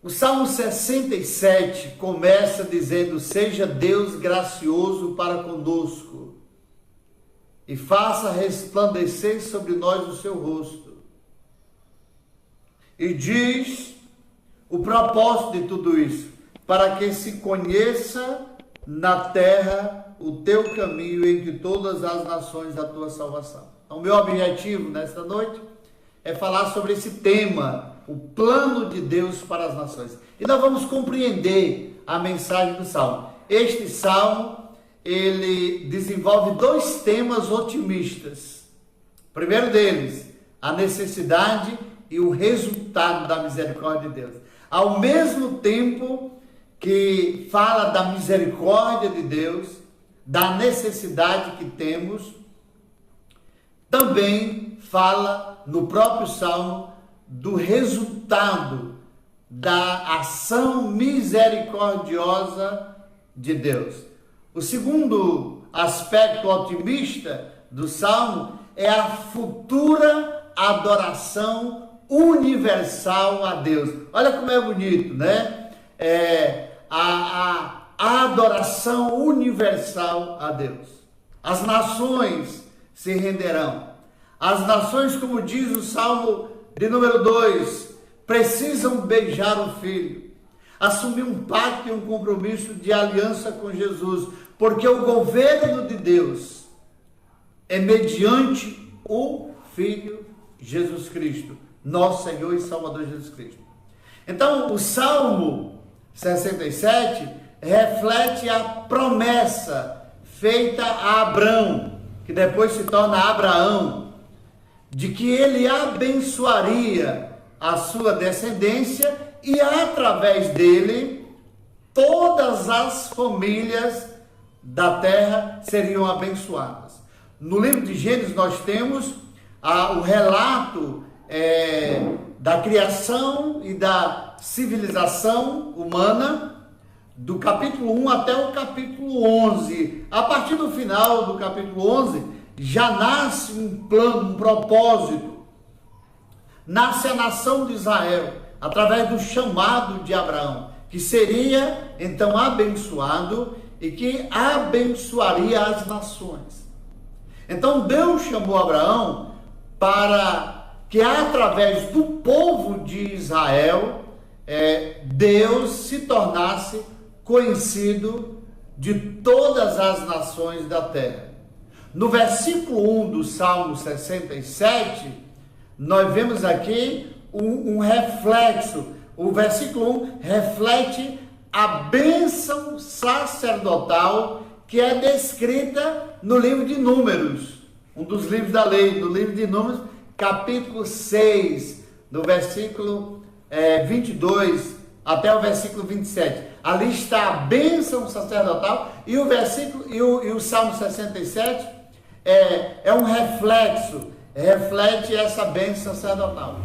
O Salmo 67 começa dizendo: seja Deus gracioso para conosco e faça resplandecer sobre nós o seu rosto. E diz o propósito de tudo isso: para que se conheça na terra o teu caminho entre todas as nações da tua salvação. Então, o meu objetivo nesta noite é falar sobre esse tema, o plano de Deus para as nações. E nós vamos compreender a mensagem do Salmo. Este Salmo, ele desenvolve dois temas otimistas. O primeiro deles, a necessidade e o resultado da misericórdia de Deus. Ao mesmo tempo que fala da misericórdia de Deus, da necessidade que temos, também fala no próprio Salmo do resultado da ação misericordiosa de Deus. O segundo aspecto otimista do Salmo é a futura adoração universal a Deus. Olha como é bonito, né? A adoração universal a Deus. As nações se renderão. As nações, como diz o Salmo de número 2, precisam beijar o Filho, assumir um pacto e um compromisso de aliança com Jesus, porque o governo de Deus é mediante o Filho Jesus Cristo, nosso Senhor e Salvador Jesus Cristo. Então, o Salmo 67 reflete a promessa feita a Abrão, que depois se torna Abraão, de que ele abençoaria a sua descendência e através dele todas as famílias da terra seriam abençoadas. No livro de Gênesis nós temos o relato da criação e da civilização humana, do capítulo 1 até o capítulo 11. A partir do final do capítulo 11, já nasce um plano, um propósito. Nasce a nação de Israel, através do chamado de Abraão, que seria então abençoado e que abençoaria as nações. Então Deus chamou Abraão para que através do povo de Israel, Deus se tornasse conhecido de todas as nações da terra. No versículo 1 do Salmo 67, nós vemos aqui um reflexo. O versículo 1 reflete a bênção sacerdotal que é descrita no livro de Números, um dos livros da lei, no livro de Números, capítulo 6, no versículo 22 até o versículo 27. Ali está a bênção sacerdotal e o Salmo 67 é um reflexo, reflete essa bênção sacerdotal.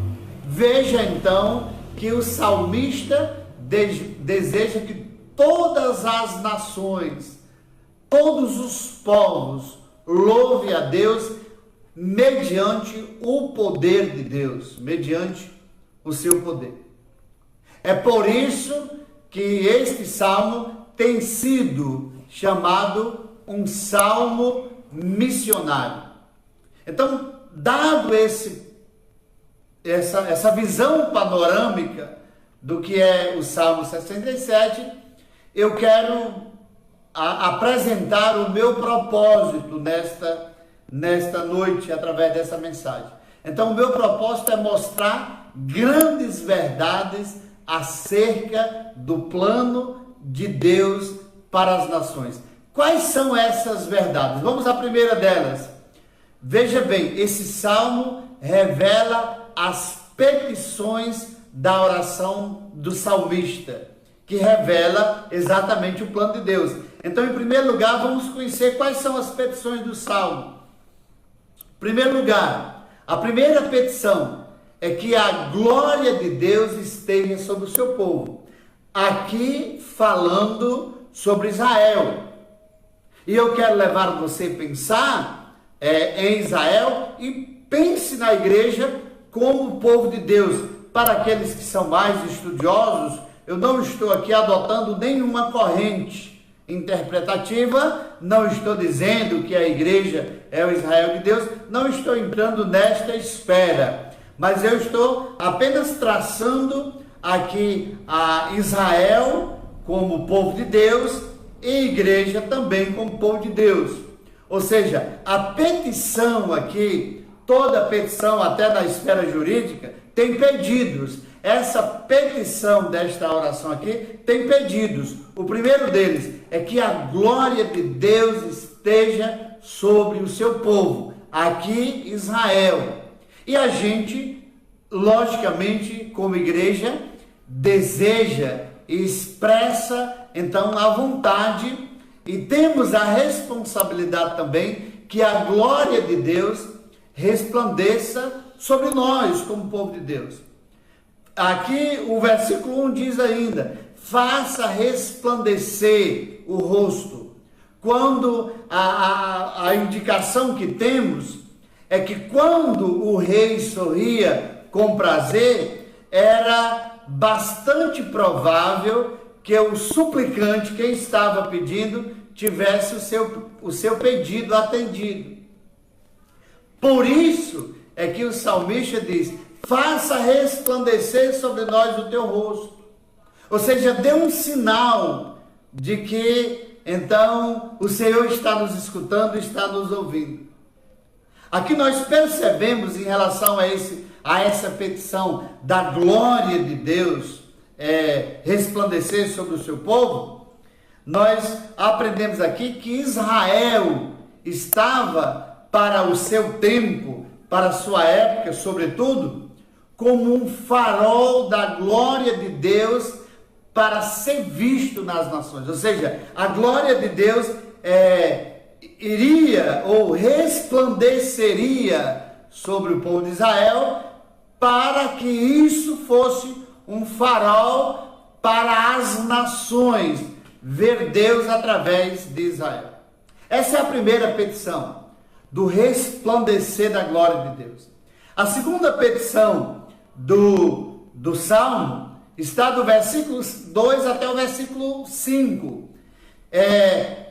Veja então que o salmista deseja que todas as nações, todos os povos louvem a Deus mediante o poder de Deus, mediante o seu poder. É por isso que este salmo tem sido chamado um salmo missionário. Então, dado essa visão panorâmica do que é o Salmo 67, eu quero apresentar o meu propósito nesta noite, através dessa mensagem. Então, o meu propósito é mostrar grandes verdades acerca do plano de Deus para as nações. Quais são essas verdades? Vamos à primeira delas. Veja bem, esse salmo revela as petições da oração do salmista, que revela exatamente o plano de Deus. Então, em primeiro lugar, vamos conhecer quais são as petições do salmo. Em primeiro lugar, a primeira petição é que a glória de Deus esteja sobre o seu povo. Aqui falando sobre Israel. E eu quero levar você a pensar em Israel e pense na igreja como o povo de Deus. Para aqueles que são mais estudiosos, Eu não estou aqui adotando nenhuma corrente interpretativa, não estou dizendo que a igreja é o Israel de Deus, não estou entrando nesta esfera, mas eu estou apenas traçando aqui a Israel como povo de Deus e igreja também como povo de Deus. Ou seja, a petição aqui, toda petição até na esfera jurídica, tem pedidos. Essa petição desta oração aqui tem pedidos. O primeiro deles é que a glória de Deus esteja sobre o seu povo, aqui Israel. E a gente, logicamente, como igreja, deseja e expressa então a vontade e temos a responsabilidade também que a glória de Deus resplandeça sobre nós como povo de Deus. Aqui o versículo 1 diz ainda: faça resplandecer o rosto. Quando a indicação que temos é que quando o rei sorria com prazer, era bastante provável que o suplicante, quem estava pedindo, tivesse o seu pedido atendido. Por isso é que o salmista diz: faça resplandecer sobre nós o teu rosto. Ou seja, dê um sinal de que então o Senhor está nos escutando, está nos ouvindo. Aqui nós percebemos em relação a essa petição da glória de Deus resplandecer sobre o seu povo, nós aprendemos aqui que Israel estava para o seu tempo, para a sua época, sobretudo, como um farol da glória de Deus para ser visto nas nações. Ou seja, a glória de Deus iria ou resplandeceria sobre o povo de Israel para que isso fosse um farol para as nações, ver Deus através de Israel. Essa é a primeira petição, do resplandecer da glória de Deus. A segunda petição do Salmo está do versículo 2 até o versículo 5.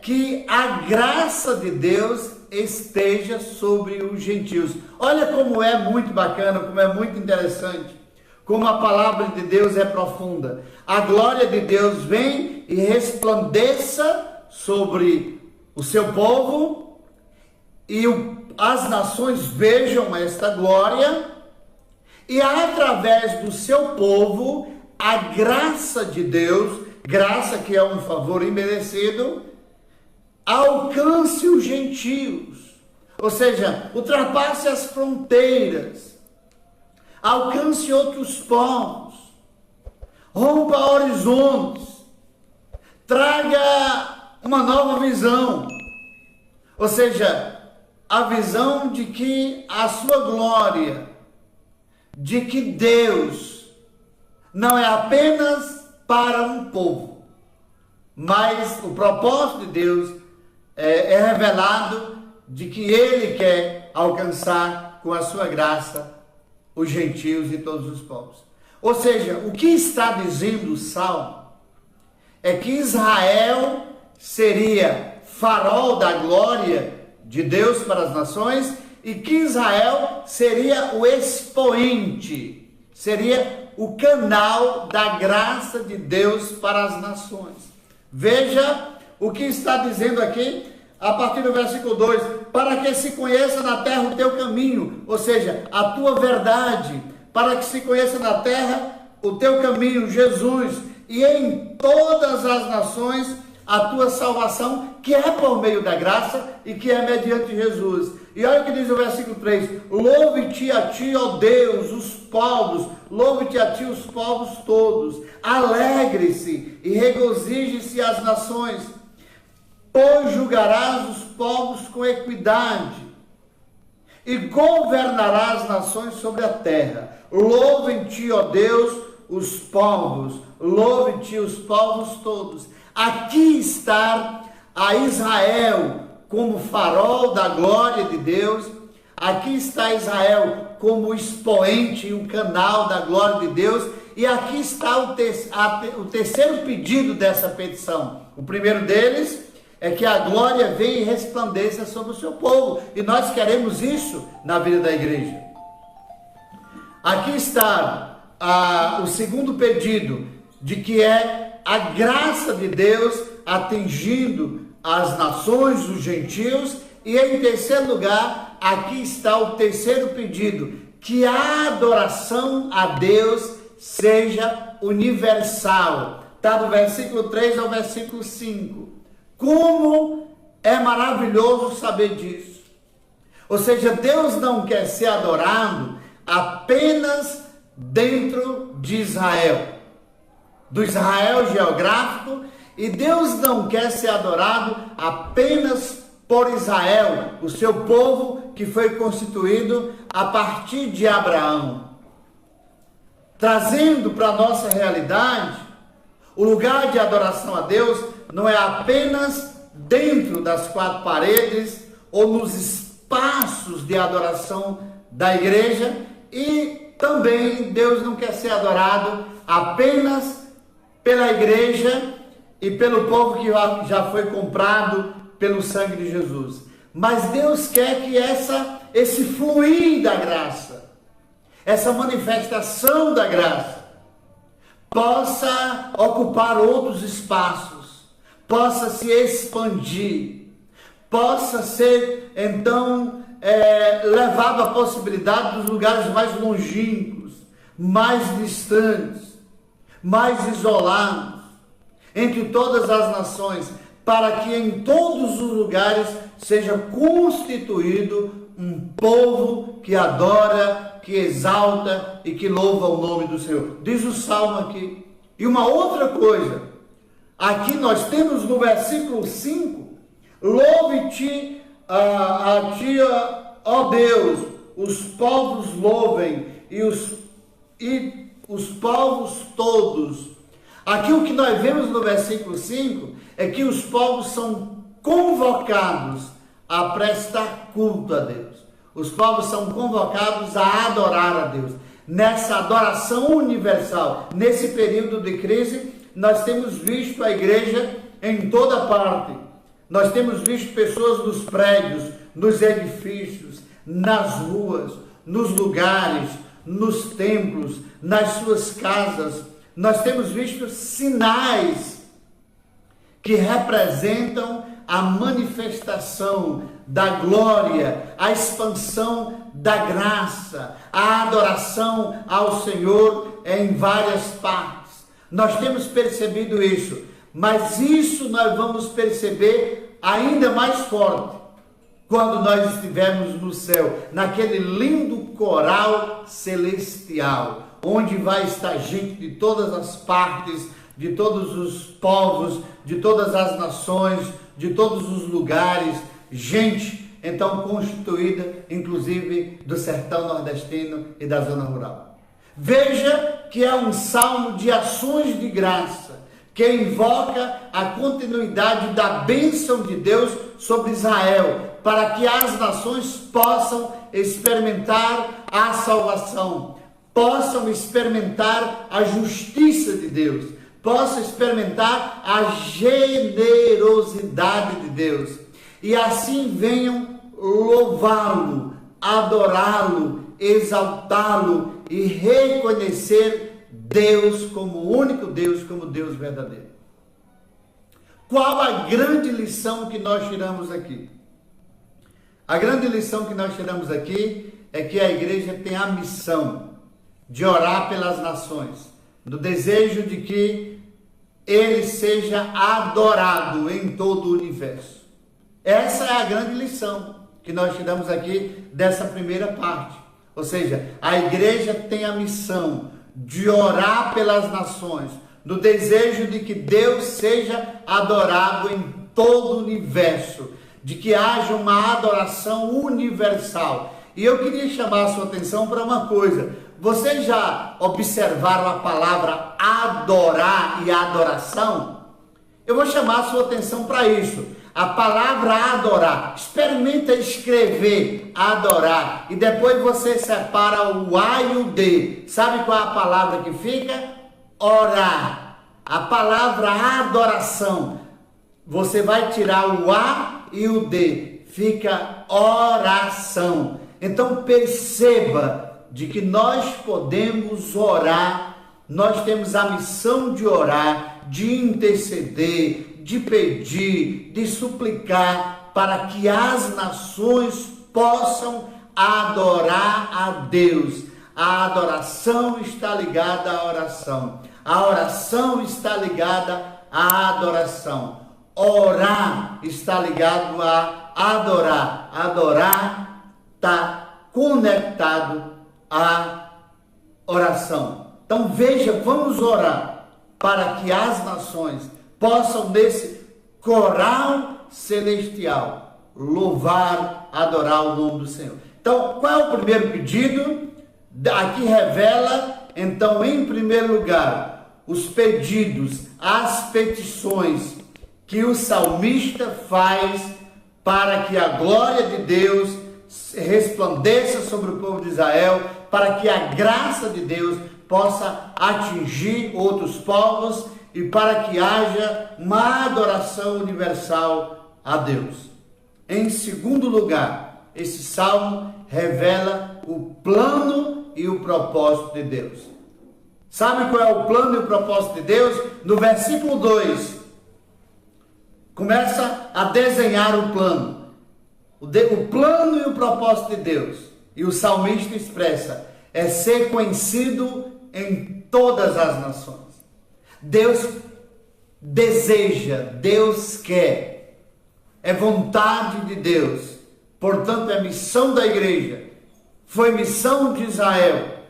Que a graça de Deus esteja sobre os gentios. Olha como é muito bacana, como é muito interessante, como a palavra de Deus é profunda. A glória de Deus vem e resplandeça sobre o seu povo, e as nações vejam esta glória, e através do seu povo, a graça de Deus, graça que é um favor imerecido, alcance os gentios, ou seja, ultrapasse as fronteiras, alcance outros povos, rompa horizontes, traga uma nova visão, ou seja, a visão de que a sua glória, de que Deus não é apenas para um povo, mas o propósito de Deus é revelado de que Ele quer alcançar com a sua graça os gentios e todos os povos. Ou seja, o que está dizendo o Salmo é que Israel seria farol da glória de Deus para as nações e que Israel seria o expoente, seria o canal da graça de Deus para as nações. Veja o que está dizendo aqui a partir do versículo 2: para que se conheça na terra o teu caminho, ou seja, a tua verdade, para que se conheça na terra o teu caminho, Jesus, e em todas as nações a tua salvação, que é por meio da graça e que é mediante Jesus. E olha o que diz o versículo 3: louve-te a ti, ó Deus, os povos, louve-te a ti os povos todos, alegre-se e regozije-se as nações, pois julgarás os povos com equidade e governarás as nações sobre a terra. Louve-te, ó Deus, os povos, louve-te os povos todos. Aqui está a Israel como farol da glória de Deus. Aqui está Israel como expoente e o canal da glória de Deus. E aqui está o terceiro pedido dessa petição. O primeiro deles é que a glória venha e resplandeça sobre o seu povo. E nós queremos isso na vida da igreja. Aqui está o segundo pedido, de que é a graça de Deus atingindo as nações, os gentios. E em terceiro lugar, aqui está o terceiro pedido, que a adoração a Deus seja universal. Está do versículo 3 ao versículo 5. Como é maravilhoso saber disso. Ou seja, Deus não quer ser adorado apenas dentro de Israel, do Israel geográfico, e Deus não quer ser adorado apenas por Israel, o seu povo que foi constituído a partir de Abraão. Trazendo para a nossa realidade, o lugar de adoração a Deus não é apenas dentro das quatro paredes ou nos espaços de adoração da igreja, e também Deus não quer ser adorado apenas pela igreja e pelo povo que já foi comprado pelo sangue de Jesus. Mas Deus quer que esse fluir da graça, essa manifestação da graça, possa ocupar outros espaços, possa se expandir, possa ser então levado à possibilidade dos lugares mais longínquos, mais distantes, mais isolados, entre todas as nações, para que em todos os lugares seja constituído um povo que adora, que exalta e que louva o nome do Senhor. Diz o Salmo aqui. E uma outra coisa, aqui nós temos no versículo 5, louve-te a ti, ó Deus, os povos louvem e os povos todos. Aqui o que nós vemos no versículo 5 é que os povos são convocados a prestar culto a Deus. Os povos são convocados a adorar a Deus. Nessa adoração universal, nesse período de crise, nós temos visto a igreja em toda parte. Nós temos visto pessoas nos prédios, nos edifícios, nas ruas, nos lugares, nos templos, nas suas casas. Nós temos visto sinais que representam a manifestação da glória, a expansão da graça, a adoração ao Senhor em várias partes. Nós temos percebido isso, mas isso nós vamos perceber ainda mais forte quando nós estivermos no céu, naquele lindo coral celestial, onde vai estar gente de todas as partes, de todos os povos, de todas as nações, de todos os lugares, gente então constituída, inclusive do sertão nordestino e da zona rural. Veja que é um salmo de ações de graça, que invoca a continuidade da bênção de Deus sobre Israel, para que as nações possam experimentar a salvação, possam experimentar a justiça de Deus, possam experimentar a generosidade de Deus, e assim venham louvá-lo, adorá-lo, exaltá-lo e reconhecer Deus como o único Deus, como Deus verdadeiro. Qual a grande lição que nós tiramos aqui? A grande lição que nós tiramos aqui é que a igreja tem a missão de orar pelas nações, no desejo de que ele seja adorado em todo o universo. Essa é a grande lição que nós tiramos aqui dessa primeira parte. Ou seja, a igreja tem a missão de orar pelas nações, no desejo de que Deus seja adorado em todo o universo, de que haja uma adoração universal. E eu queria chamar a sua atenção para uma coisa. Vocês já observaram a palavra adorar e adoração? Eu vou chamar a sua atenção para isso. A palavra adorar, experimenta escrever adorar e depois você separa o A e o D. Sabe qual é a palavra que fica? Orar. A palavra adoração, você vai tirar o A e o D, fica oração. Então perceba de que nós podemos orar, nós temos a missão de orar, de interceder, de pedir, de suplicar para que as nações possam adorar a Deus. A adoração está ligada à oração. A oração está ligada à adoração. Orar está ligado a adorar. Adorar está conectado à oração. Então veja, vamos orar para que as nações possam nesse coral celestial louvar, adorar o nome do Senhor. Então, qual é o primeiro pedido? Aqui revela, então, em primeiro lugar, os pedidos, as petições que o salmista faz para que a glória de Deus resplandeça sobre o povo de Israel, para que a graça de Deus possa atingir outros povos e para que haja uma adoração universal a Deus. Em segundo lugar, esse salmo revela o plano e o propósito de Deus. Sabe qual é o plano e o propósito de Deus? No versículo 2, começa a desenhar o plano. O plano e o propósito de Deus. E o salmista expressa, é ser conhecido em todas as nações. Deus deseja, Deus quer, é vontade de Deus, portanto é missão da igreja, foi missão de Israel,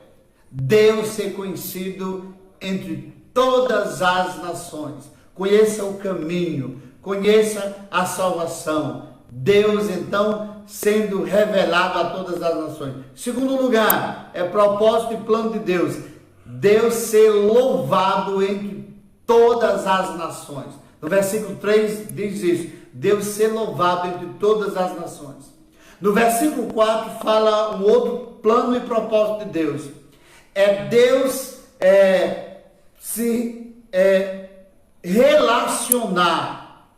Deus ser conhecido entre todas as nações. Conheça o caminho, conheça a salvação, Deus então sendo revelado a todas as nações. Segundo lugar, é propósito e plano de Deus, Deus ser louvado entre todas as nações. No versículo 3 diz isso, Deus ser louvado entre todas as nações. No versículo 4 fala um outro plano e propósito de Deus. É Deus se relacionar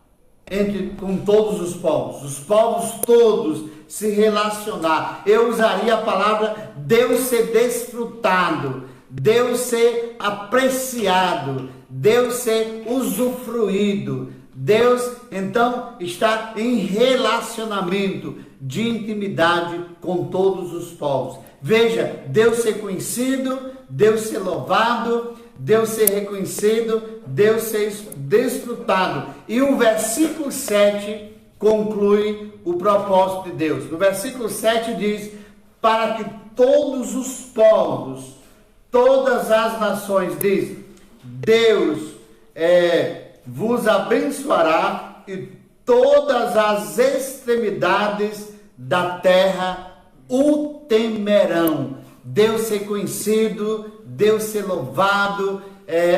com todos os povos todos se relacionar. Eu usaria a palavra Deus ser desfrutado, Deus ser apreciado, Deus ser usufruído. Deus, então, está em relacionamento de intimidade com todos os povos. Veja, Deus ser conhecido, Deus ser louvado, Deus ser reconhecido, Deus ser desfrutado. E o versículo 7 conclui o propósito de Deus. No versículo 7 diz, para que todos os povos, todas as nações, diz, Deus vos abençoará e todas as extremidades da terra o temerão. Deus ser conhecido, Deus ser louvado,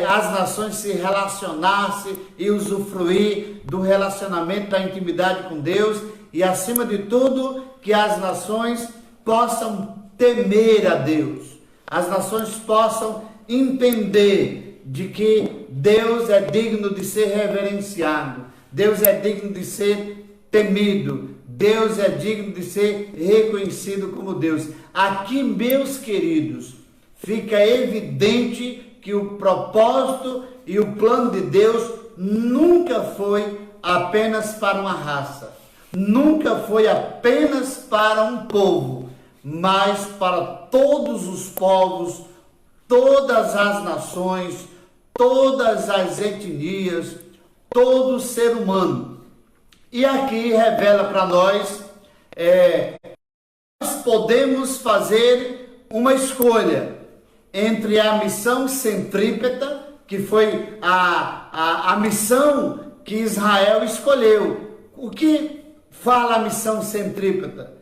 as nações se relacionassem e usufruir do relacionamento, da intimidade com Deus, e acima de tudo, que as nações possam temer a Deus, as nações possam entender de que Deus é digno de ser reverenciado, Deus é digno de ser temido, Deus é digno de ser reconhecido como Deus. Aqui, meus queridos, fica evidente que o propósito e o plano de Deus nunca foi apenas para uma raça, nunca foi apenas para um povo, mas para todos os povos, todas as nações, todas as etnias, todo ser humano. E aqui revela para nós, nós podemos fazer uma escolha entre a missão centrípeta, que foi a missão que Israel escolheu. O que fala a missão centrípeta?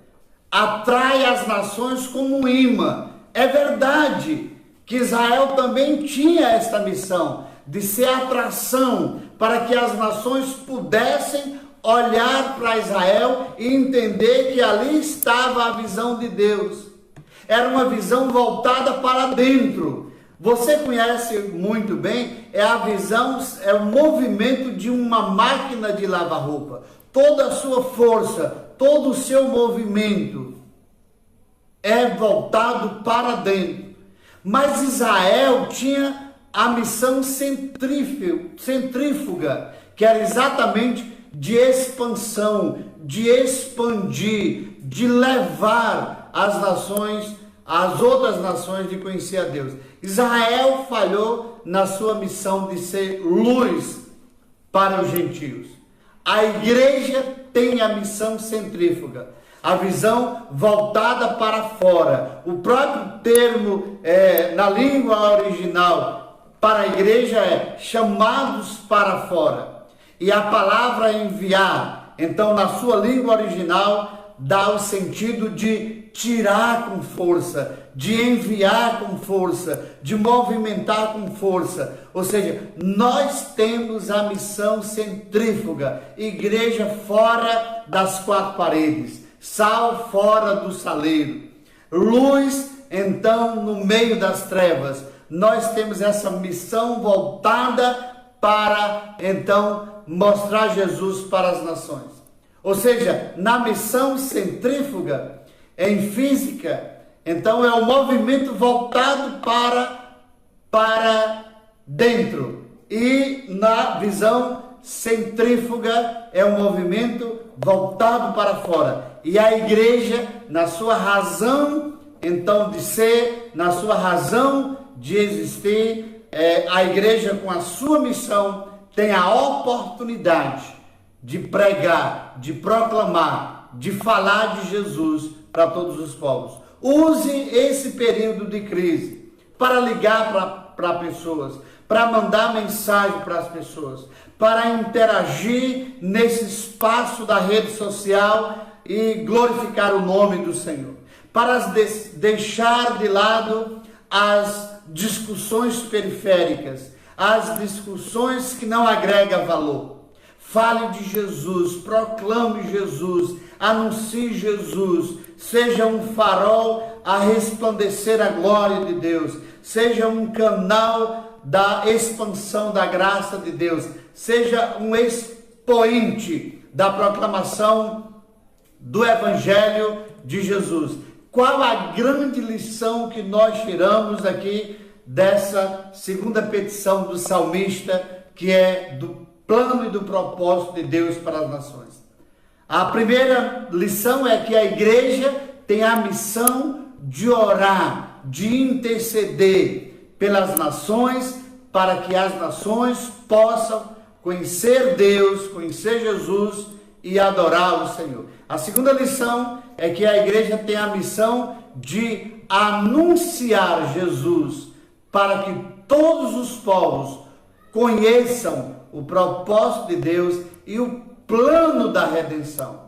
Atrai as nações como um imã. É verdade que Israel também tinha esta missão de ser atração para que as nações pudessem olhar para Israel e entender que ali estava a visão de Deus. Era uma visão voltada para dentro. Você conhece muito bem, é a visão, é o movimento de uma máquina de lavar roupa. Toda a sua força, todo o seu movimento é voltado para dentro. Mas Israel tinha a missão centrífuga, que era exatamente de expansão, de expandir, de levar as nações, as outras nações, de conhecer a Deus. Israel falhou na sua missão de ser luz para os gentios. A igreja tem a missão centrífuga, a visão voltada para fora. O próprio termo na língua original para a igreja é chamados para fora. E a palavra enviar, então na sua língua original, dá o sentido de tirar com força, de enviar com força, de movimentar com força. Ou seja, nós temos a missão centrífuga, igreja fora das quatro paredes, sal fora do saleiro, luz então no meio das trevas. Nós temos essa missão voltada para então mostrar Jesus para as nações. Ou seja, na missão centrífuga, em física, então é um movimento voltado para dentro. E na visão centrífuga é um movimento voltado para fora. E a igreja, na sua razão então de ser, na sua razão de existir, a igreja com a sua missão tem a oportunidade de pregar, de proclamar, de falar de Jesus para todos os povos. Use esse período de crise para ligar para pessoas, para mandar mensagem para as pessoas, para interagir nesse espaço da rede social e glorificar o nome do Senhor, para deixar de lado as discussões periféricas, as discussões que não agregam valor. Fale de Jesus, proclame Jesus, anuncie Jesus, seja um farol a resplandecer a glória de Deus, seja um canal da expansão da graça de Deus, seja um expoente da proclamação do Evangelho de Jesus. Qual a grande lição que nós tiramos aqui dessa segunda petição do salmista, que é do plano e do propósito de Deus para as nações? A primeira lição é que a igreja tem a missão de orar, de interceder pelas nações, para que as nações possam conhecer Deus, conhecer Jesus e adorar o Senhor. A segunda lição é que a igreja tem a missão de anunciar Jesus, para que todos os povos conheçam o propósito de Deus e o plano da redenção.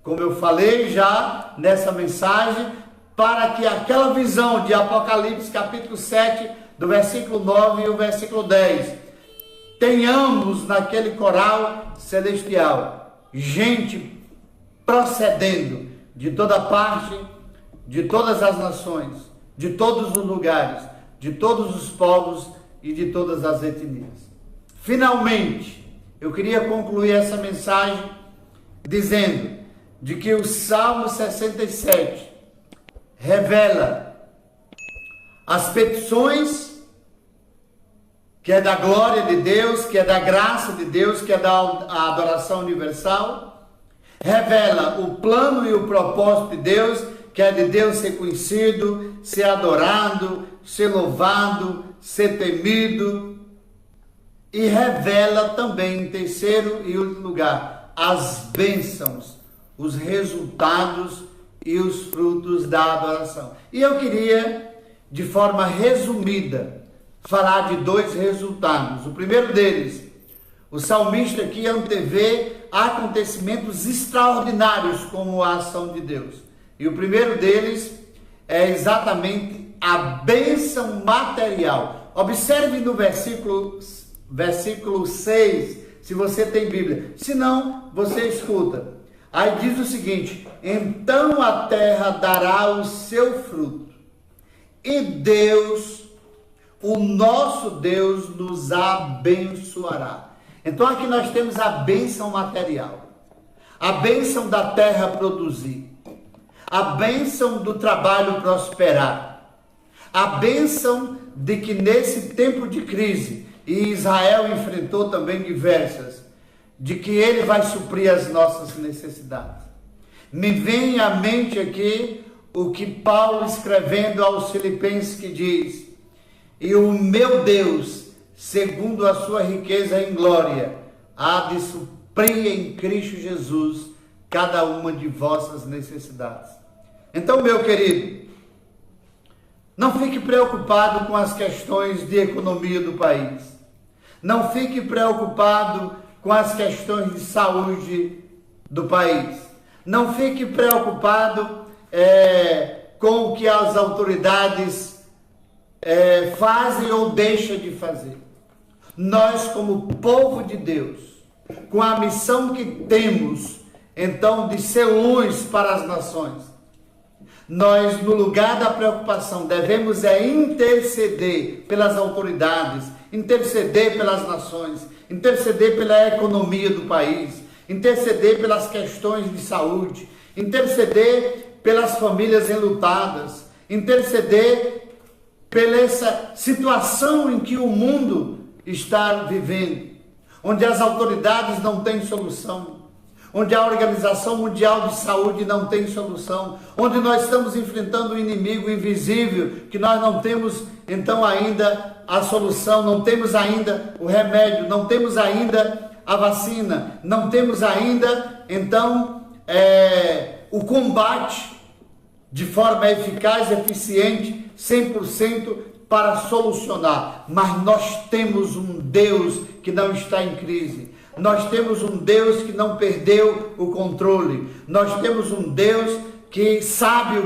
Como eu falei já nessa mensagem, para que aquela visão de Apocalipse capítulo 7, do versículo 9 e o versículo 10, tenhamos naquele coral celestial gente procedendo de toda parte, de todas as nações, de todos os lugares, de todos os povos e de todas as etnias. Finalmente, eu queria concluir essa mensagem dizendo de que o Salmo 67 revela as petições que é da glória de Deus, que é da graça de Deus, que é da adoração universal, revela o plano e o propósito de Deus, que é de Deus ser conhecido, ser adorado, ser louvado, ser temido, e revela também, em terceiro e último lugar, as bênçãos, os resultados e os frutos da adoração. E eu queria, de forma resumida, falar de dois resultados. O primeiro deles, o salmista aqui antevê acontecimentos extraordinários como a ação de Deus. E o primeiro deles é exatamente a bênção material. Observe no versículo 6, se você tem Bíblia. Se não, você escuta. Aí diz o seguinte: então a terra dará o seu fruto, e Deus, o nosso Deus, nos abençoará. Então aqui nós temos a bênção material, a bênção da terra produzir, a bênção do trabalho prosperar, a bênção de que nesse tempo de crise, e Israel enfrentou também diversas, de que Ele vai suprir as nossas necessidades. Me vem à mente aqui o que Paulo, escrevendo aos Filipenses, que diz: e o meu Deus, segundo a sua riqueza em glória, há de suprir em Cristo Jesus cada uma de vossas necessidades. Então, meu querido, não fique preocupado com as questões de economia do país. Não fique preocupado com as questões de saúde do país. Não fique preocupado com o que as autoridades fazem ou deixam de fazer. Nós, como povo de Deus, com a missão que temos, então, de ser luz para as nações, nós, no lugar da preocupação, devemos interceder pelas autoridades, interceder pelas nações, interceder pela economia do país, interceder pelas questões de saúde, interceder pelas famílias enlutadas, interceder pela essa situação em que o mundo está vivendo, onde as autoridades não têm solução, onde a Organização Mundial de Saúde não tem solução, onde nós estamos enfrentando um inimigo invisível, que nós não temos então ainda a solução, não temos ainda o remédio, não temos ainda a vacina, não temos ainda então o combate de forma eficaz, eficiente, 100% para solucionar. Mas nós temos um Deus que não está em crise. Nós temos um Deus que não perdeu o controle. Nós temos um Deus que sabe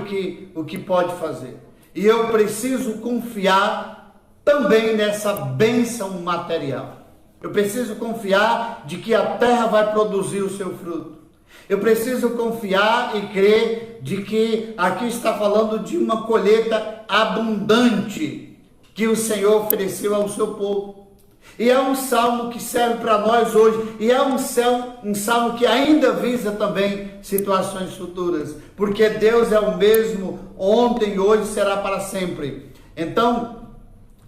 o que pode fazer. E eu preciso confiar também nessa bênção material. Eu preciso confiar de que a terra vai produzir o seu fruto. Eu preciso confiar e crer de que aqui está falando de uma colheita abundante que o Senhor ofereceu ao seu povo. E é um salmo que serve para nós hoje, e é um salmo que ainda visa também situações futuras, porque Deus é o mesmo ontem, hoje, será para sempre. Então,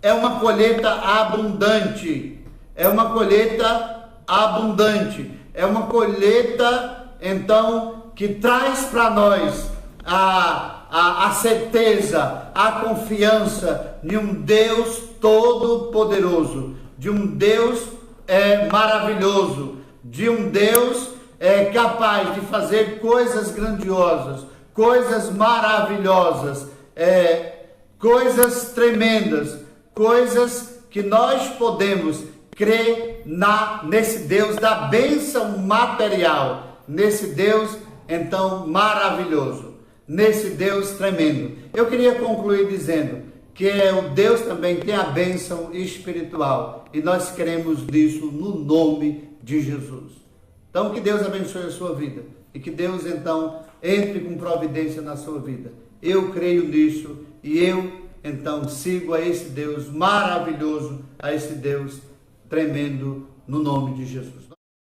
é uma colheita abundante, é uma colheita abundante, é uma colheita, então, que traz para nós a certeza, a confiança de um Deus todo-poderoso, de um Deus maravilhoso, de um Deus capaz de fazer coisas grandiosas, coisas maravilhosas, coisas tremendas, coisas que nós podemos crer nesse Deus da bênção material, nesse Deus então maravilhoso, nesse Deus tremendo. Eu queria concluir dizendo que o Deus também tem a bênção espiritual, e nós queremos disso no nome de Jesus. Então, que Deus abençoe a sua vida, e que Deus então entre com providência na sua vida. Eu creio nisso, e eu então sigo a esse Deus maravilhoso, a esse Deus tremendo, no nome de Jesus.